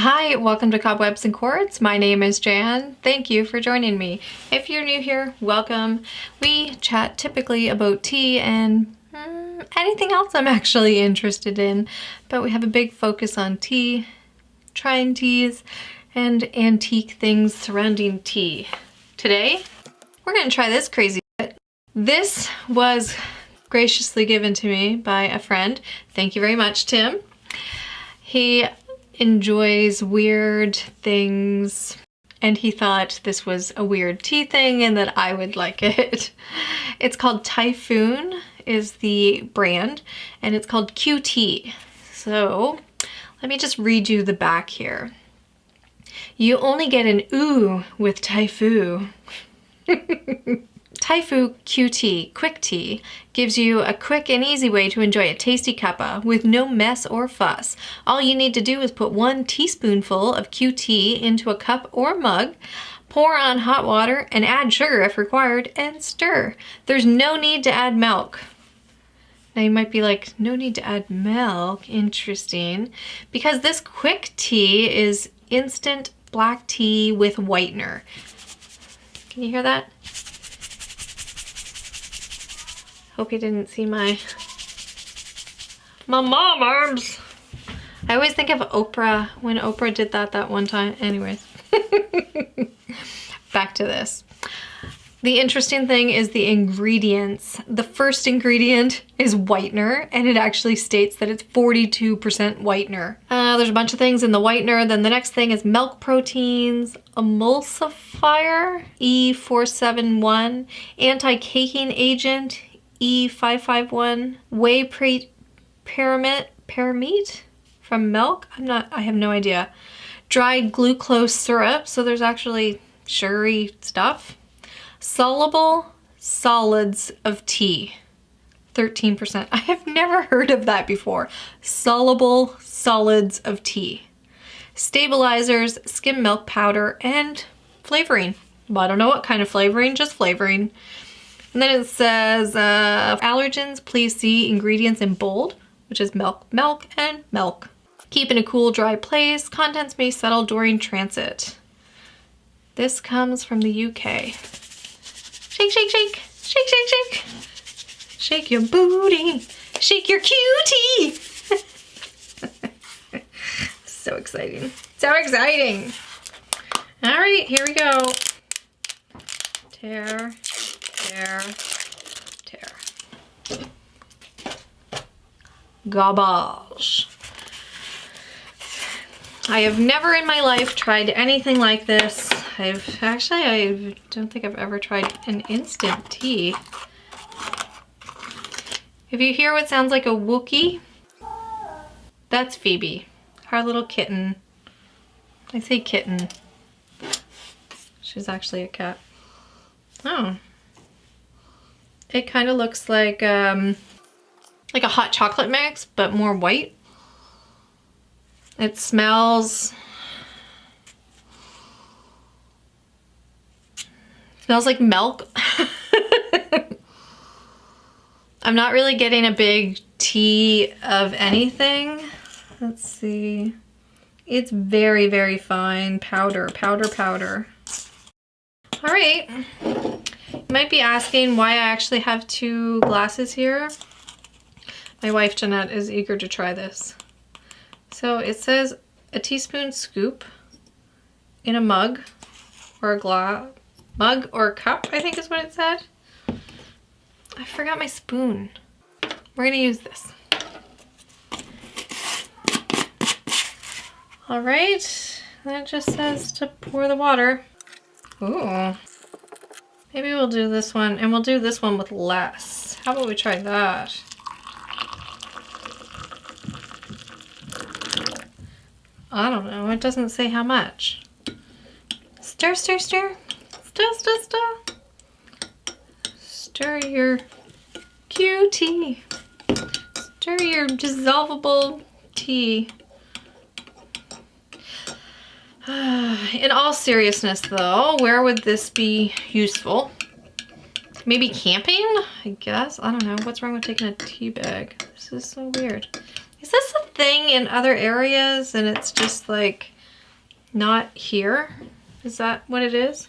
Hi, welcome to Cobwebs and Quartz. My name is Jan. Thank you for joining me. If you're new here, welcome. We chat typically about tea and anything else I'm actually interested in, but we have a big focus on tea, trying teas, and antique things surrounding tea. Today, we're gonna try this crazy shit. This was graciously given to me by a friend. Thank you very much, Tim. He enjoys weird things and he thought this was a weird tea thing and that I would like it. It's called Typhoon is the brand and it's called QT. So let me just read you the back here. You only get an ooh with Typhoon. Typhoon QT, quick tea, gives you a quick and easy way to enjoy a tasty cuppa with no mess or fuss. All you need to do is put 1 teaspoonful of QT into a cup or mug, pour on hot water and add sugar if required, and stir. There's no need to add milk. Now you might be like, no need to add milk, interesting. Because this quick tea is instant black tea with whitener. Can you hear that? Hope you didn't see my mom arms. I always think of Oprah when Oprah did that one time. Anyways, back to this. The interesting thing is the ingredients. The first ingredient is whitener, and it actually states that it's 42% whitener. There's a bunch of things in the whitener. Then the next thing is milk proteins, emulsifier, E471, anti-caking agent, E551, whey paramite from milk. I have no idea. Dry glucose syrup, so there's actually sugary stuff. Soluble solids of tea, 13%. I have never heard of that before. Soluble solids of tea. Stabilizers, skim milk powder, and flavoring. Well, I don't know what kind of flavoring, just flavoring. And then it says, allergens, please see ingredients in bold, which is milk, and milk. Keep in a cool, dry place. Contents may settle during transit. This comes from the UK. Shake, shake, shake, shake, shake, shake. Shake your booty, shake your cutie. So exciting, so exciting. All right, here we go. Tear. Tear, tear. Garbage. I have never in my life tried anything like this. I don't think I've ever tried an instant tea. If you hear what sounds like a Wookiee, that's Phoebe, our little kitten. I say kitten. She's actually a cat. Oh. It kind of looks like a hot chocolate mix, but more white. It smells like milk. I'm not really getting a big tea of anything. Let's see. It's very, very fine powder. All right. You might be asking why I actually have 2 glasses here. My wife Jeanette is eager to try this. So it says a teaspoon scoop in a mug or a mug or a cup, I think is what it said. I forgot my spoon. We're gonna use this. All right, and it just says to pour the water. Ooh. Maybe we'll do this one, and we'll do this one with less. How about we try that? I don't know, it doesn't say how much. Stir, stir, stir. Stir, stir, stir. Stir your QT. Stir your dissolvable tea. In all seriousness though, where would this be useful? Maybe camping, I guess. I don't know. What's wrong with taking a tea bag? This is so weird. Is this a thing in other areas and it's just like not here. Is that what it is?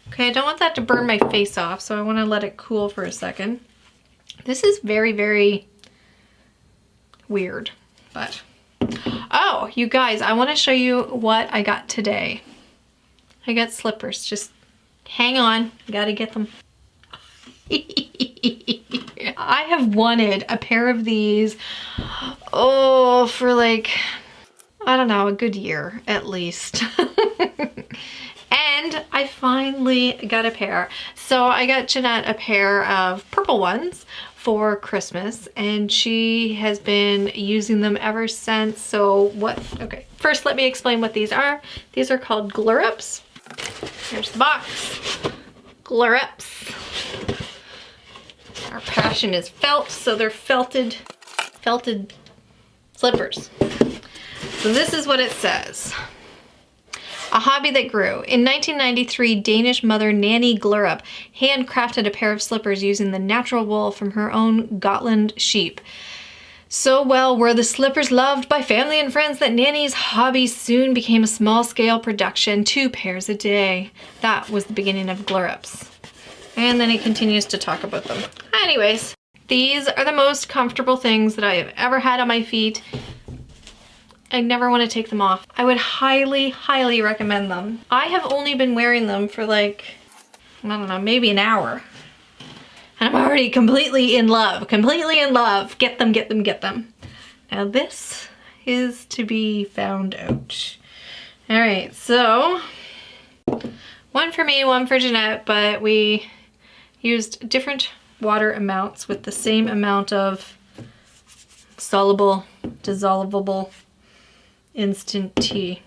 Okay, I don't want that to burn my face off, so I want to let it cool for a second. This is very, very weird, but... Oh, you guys, I want to show you what I got today. I got slippers. Just hang on. Gotta get them. I have wanted a pair of these, oh, for like, I don't know, a good year at least. And I finally got a pair. So I got Jeanette a pair of purple ones for Christmas, and she has been using them ever since. So okay, first let me explain what these are. These are called Glerups. Here's the box. Glerups. Our passion is felt, so they're felted slippers. So this is what it says. A hobby that grew. In 1993, Danish mother Nanny Glerup handcrafted a pair of slippers using the natural wool from her own Gotland sheep. So well were the slippers loved by family and friends that Nanny's hobby soon became a small-scale production, 2 pairs a day. That was the beginning of Glerups. And then it continues to talk about them. Anyways, these are the most comfortable things that I have ever had on my feet. I never want to take them off. I would highly, highly recommend them. I have only been wearing them for like, I don't know, maybe an hour. And I'm already completely in love. Completely in love. Get them, get them, get them. Now this is to be found out. All right, so one for me, one for Jeanette, but we used different water amounts with the same amount of soluble, dissolvable instant tea.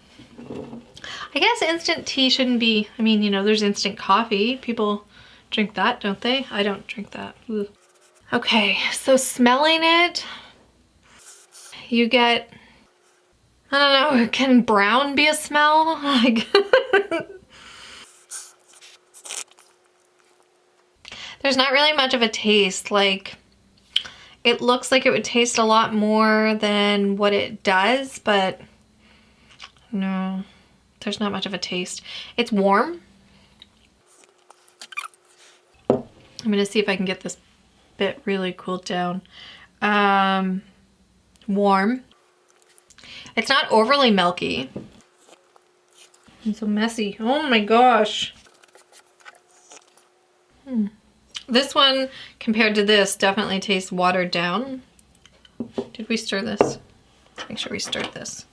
I guess instant tea shouldn't be, I mean, you know, there's instant coffee. People drink that, don't they? I don't drink that. Ugh. Okay, so smelling it, you get, I don't know, can brown be a smell? Like, there's not really much of a taste. Like, it looks like it would taste a lot more than what it does, but no, there's not much of a taste. It's warm. I'm gonna see if I can get this bit really cooled down. Warm. It's not overly milky. It's so messy. Oh my gosh. This one, compared to this, definitely tastes watered down. Did we stir this? Make sure we stirred this.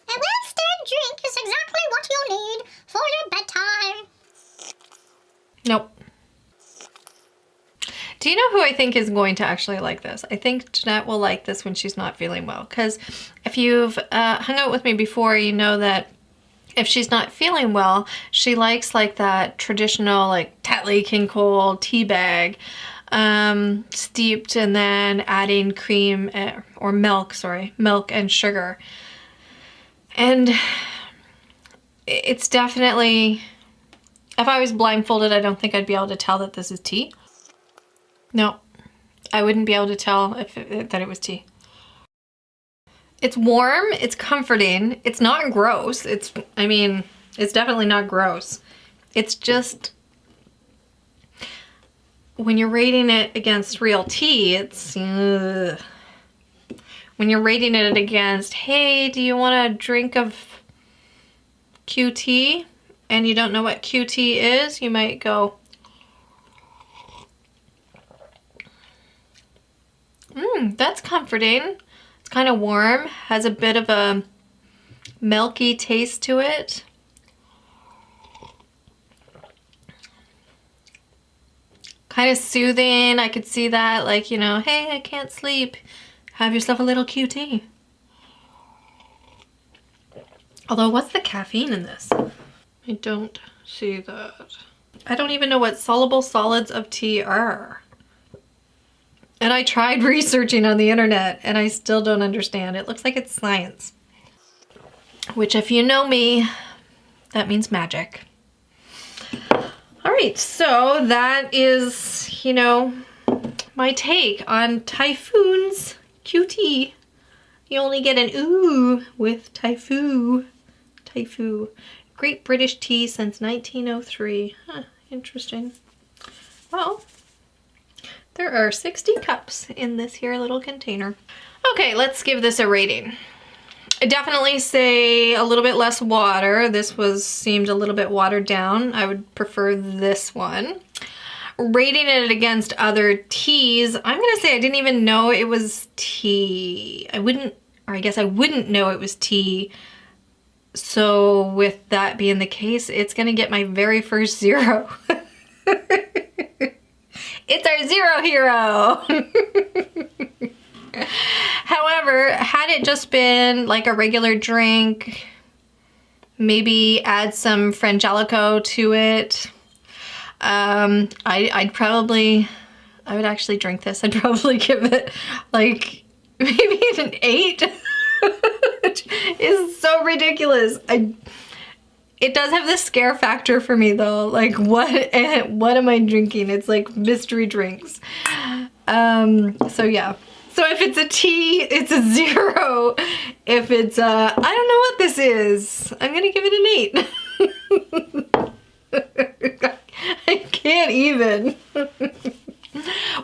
A well-stirred drink is exactly what you need for your bedtime. Nope. Do you know who I think is going to actually like this? I think Jeanette will like this when she's not feeling well. Because if you've hung out with me before, you know that if she's not feeling well, she likes like that traditional like Tetley King Cole tea bag, steeped and then adding cream or milk, milk and sugar. And it's definitely, if I was blindfolded, I don't think I'd be able to tell that this is tea. No, I wouldn't be able to tell that it was tea. It's warm, it's comforting, it's not gross. I mean, it's definitely not gross. It's just, when you're rating it against real tea, it's, when you're rating it against, hey, do you want a drink of QT? And you don't know what QT is, you might go, that's comforting. It's kind of warm, has a bit of a milky taste to it. Kind of soothing, I could see that, like, you know, hey, I can't sleep. Have yourself a little QT. Although, what's the caffeine in this? I don't see that. I don't even know what soluble solids of tea are. And I tried researching on the internet and I still don't understand. It looks like it's science. Which, if you know me, that means magic. All right, so that is, you know, my take on Typhoon's QT. You only get an ooh with Typhoon. Typhoo. Great British tea since 1903. Huh, interesting. Well, there are 60 cups in this here little container. Okay, let's give this a rating. I definitely say a little bit less water. This seemed a little bit watered down. I would prefer this one. Rating it against other teas, I'm gonna say I didn't even know it was tea. I guess I wouldn't know it was tea. So with that being the case, it's gonna get my very first 0. It's our 0 hero. However, had it just been like a regular drink, maybe add some Frangelico to it, I would actually drink this. I'd probably give it like maybe an 8. Which is so ridiculous. It does have this scare factor for me though. Like what am I drinking? It's like mystery drinks. So yeah. So if it's a tea, it's a 0. If it's I don't know what this is. I'm gonna give it an 8. I can't even.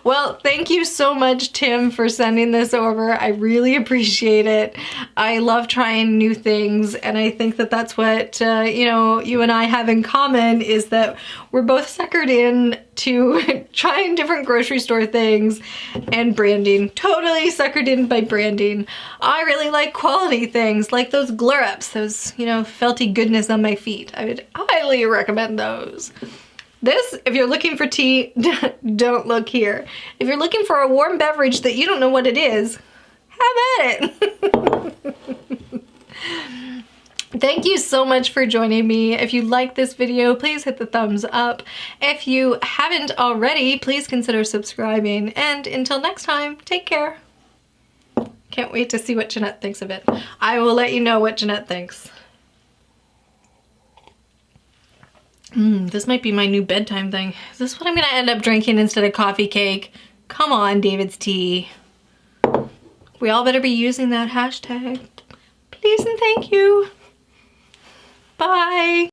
Well, thank you so much, Tim, for sending this over. I really appreciate it. I love trying new things, and I think that that's what, you know, you and I have in common, is that we're both suckered in to trying different grocery store things and branding. Totally suckered in by branding. I really like quality things, like those Glerups, those, you know, felty goodness on my feet. I would highly recommend those. This, if you're looking for tea, don't look here. If you're looking for a warm beverage that you don't know what it is, have at it. Thank you so much for joining me. If you like this video, please hit the thumbs up. If you haven't already, please consider subscribing. And until next time, take care. Can't wait to see what Jeanette thinks of it. I will let you know what Jeanette thinks. This might be my new bedtime thing. Is this what I'm gonna end up drinking instead of coffee cake? Come on, David's tea. We all better be using that hashtag. Please and thank you. Bye.